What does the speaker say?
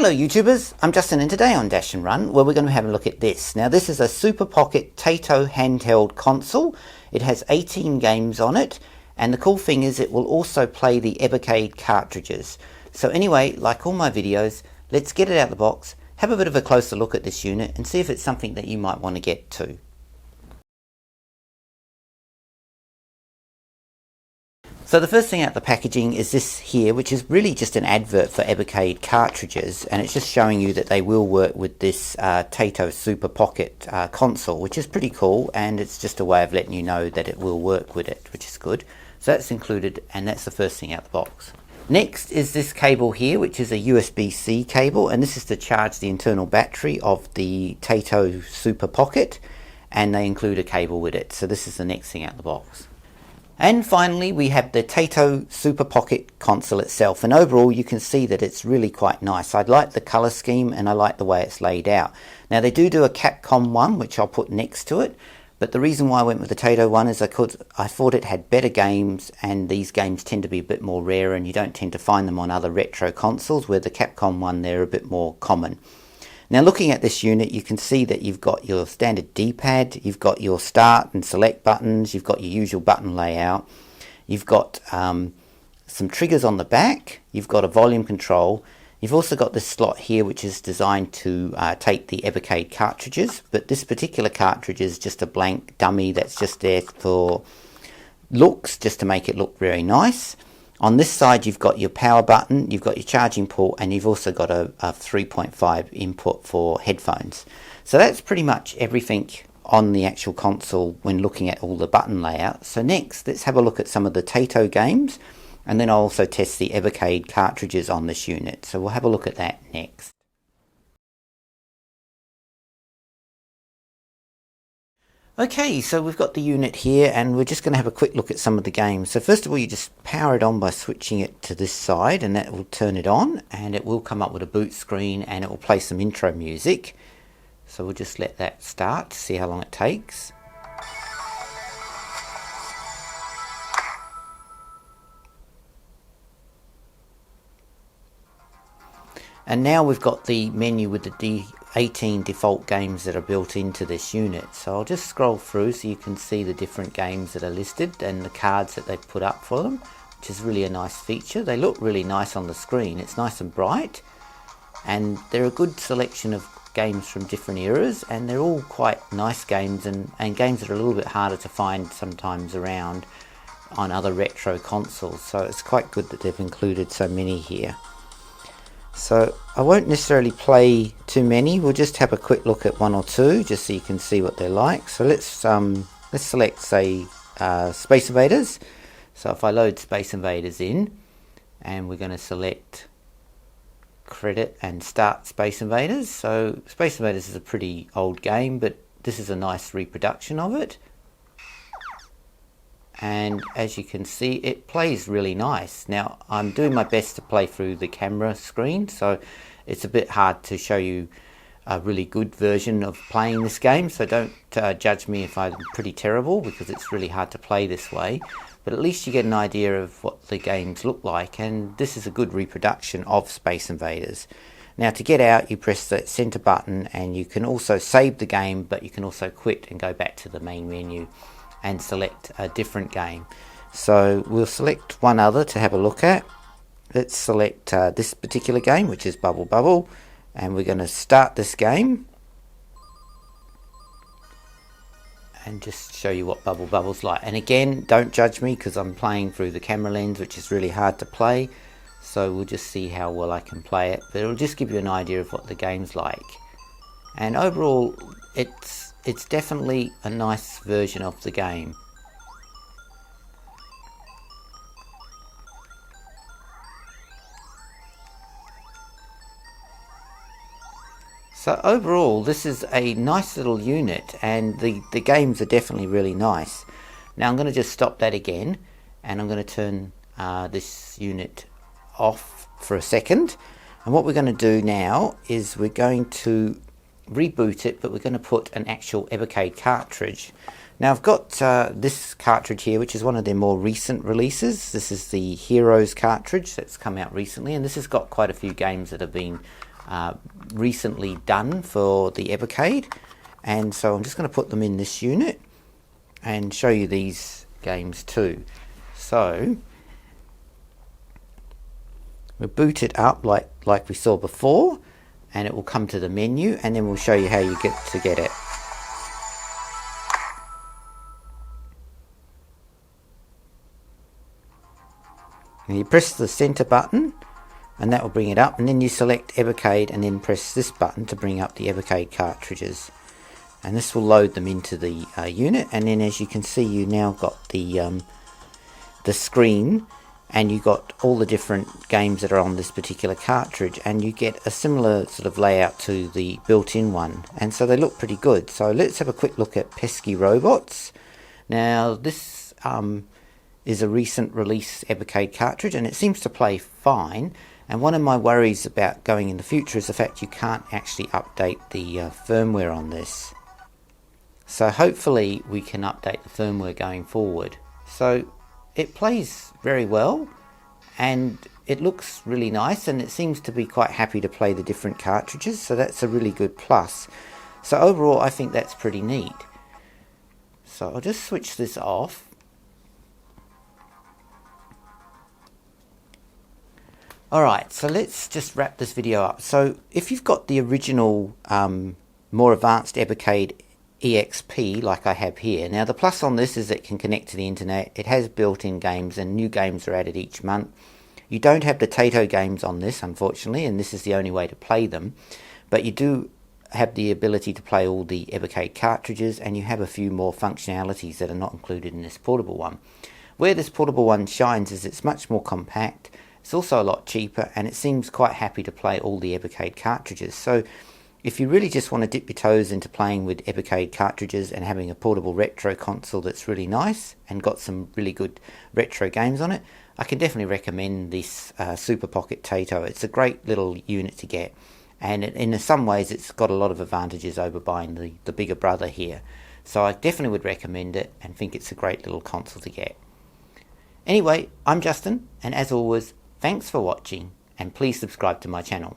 Hello YouTubers, I'm Justin and today on Dashanrun we're going to have a look at this. Now this is a Super Pocket TAITO handheld console. It has 18 games on it and the cool thing is it will also play the Evercade cartridges. So anyway, like all my videos, let's get it out of the box, have a bit of a closer look at this unit and see if it's something that you might want to get too. So the first thing out of the packaging is this here, which is really just an advert for Evercade cartridges, and it's just showing you that they will work with this TAITO Super Pocket console, which is pretty cool, and it's just a way of letting you know that it will work with it, which is good. So that's included, and that's the first thing out of the box. Next is this cable here, which is a USB-C cable, and this is to charge the internal battery of the TAITO Super Pocket, and they include a cable with it. So this is the next thing out of the box. And finally we have the TAITO Super Pocket console itself, and overall you can see that it's really quite nice. I like the colour scheme and I like the way it's laid out. Now they do a Capcom one which I'll put next to it, but the reason why I went with the TAITO one is I thought it had better games, and these games tend to be a bit more rare and you don't tend to find them on other retro consoles, where the Capcom one they're a bit more common. Now looking at this unit, you can see that you've got your standard D-pad, you've got your start and select buttons, you've got your usual button layout, you've got some triggers on the back, you've got a volume control, you've also got this slot here which is designed to take the Evercade cartridges, but this particular cartridge is just a blank dummy that's just there for looks, just to make it look very nice. On this side you've got your power button, you've got your charging port, and you've also got a 3.5 input for headphones. So that's pretty much everything on the actual console when looking at all the button layouts. So next let's have a look at some of the TAITO games, and then I'll also test the Evercade cartridges on this unit. So we'll have a look at that next. Okay, so we've got the unit here and we're just going to have a quick look at some of the games. So first of all, you just power it on by switching it to this side, and that will turn it on, and it will come up with a boot screen and it will play some intro music. So we'll just let that start to see how long it takes. And now we've got the menu with the 18 default games that are built into this unit. So I'll just scroll through so you can see the different games that are listed and the cards that they've put up for them, which is really a nice feature. They look really nice on the screen. It's nice and bright, and they're a good selection of games from different eras, and they're all quite nice games, and games that are a little bit harder to find sometimes around on other retro consoles. So it's quite good that they've included so many here. So I won't necessarily play too many, we'll just have a quick look at one or two just so you can see what they're like. So let's select, say, Space Invaders. So if I load Space Invaders in, and we're going to select Credit and Start Space Invaders. So Space Invaders is a pretty old game, but this is a nice reproduction of it. And as you can see, it plays really nice. Now I'm doing my best to play through the camera screen, so it's a bit hard to show you a really good version of playing this game, so don't judge me if I'm pretty terrible, because it's really hard to play this way, but at least you get an idea of what the games look like, and this is a good reproduction of Space Invaders. Now to get out, you press the center button, and you can also save the game, but you can also quit and go back to the main menu and select a different game. So we'll select one other to have a look at. Let's select this particular game, which is Bubble Bubble, and we're going to start this game and just show you what Bubble Bubble's like. And again, don't judge me because I'm playing through the camera lens, which is really hard to play, so we'll just see how well I can play it, but it'll just give you an idea of what the game's like. And overall it's definitely a nice version of the game. So overall this is a nice little unit, and the games are definitely really nice. Now I'm going to just stop that again, and I'm going to turn this unit off for a second, and what we're going to do now is we're going to reboot it, but we're going to put an actual Evercade cartridge. Now I've got this cartridge here, which is one of their more recent releases. This is the Heroes cartridge that's come out recently, and this has got quite a few games that have been recently done for the Evercade, and so I'm just going to put them in this unit and show you these games too. So we'll boot it up like we saw before, and it will come to the menu, and then we'll show you how you get it. And you press the center button and that will bring it up, and then you select Evercade and then press this button to bring up the Evercade cartridges, and this will load them into the unit. And then as you can see, you now got the screen, and you got all the different games that are on this particular cartridge, and you get a similar sort of layout to the built-in one, and so they look pretty good. So let's have a quick look at Pesky Robots. Now this is a recent release Evercade cartridge, and it seems to play fine, and one of my worries about going in the future is the fact you can't actually update the firmware on this. So hopefully we can update the firmware going forward. So it plays very well, and it looks really nice, and it seems to be quite happy to play the different cartridges, so that's a really good plus. So overall I think that's pretty neat. So I'll just switch this off. Alright, so let's just wrap this video up. So if you've got the original more advanced Evercade EXP like I have here, now the plus on this is it can connect to the internet, it has built-in games, and new games are added each month. You don't have the TAITO games on this, unfortunately, and this is the only way to play them, but you do have the ability to play all the Evercade cartridges, and you have a few more functionalities that are not included in this portable one. Where this portable one shines is it's much more compact, it's also a lot cheaper, and it seems quite happy to play all the Evercade cartridges. So if you really just want to dip your toes into playing with Evercade cartridges and having a portable retro console that's really nice and got some really good retro games on it, I can definitely recommend this Super Pocket TAITO. It's a great little unit to get, and in some ways it's got a lot of advantages over buying the bigger brother here. So I definitely would recommend it and think it's a great little console to get. Anyway, I'm Justin, and as always, thanks for watching, and please subscribe to my channel.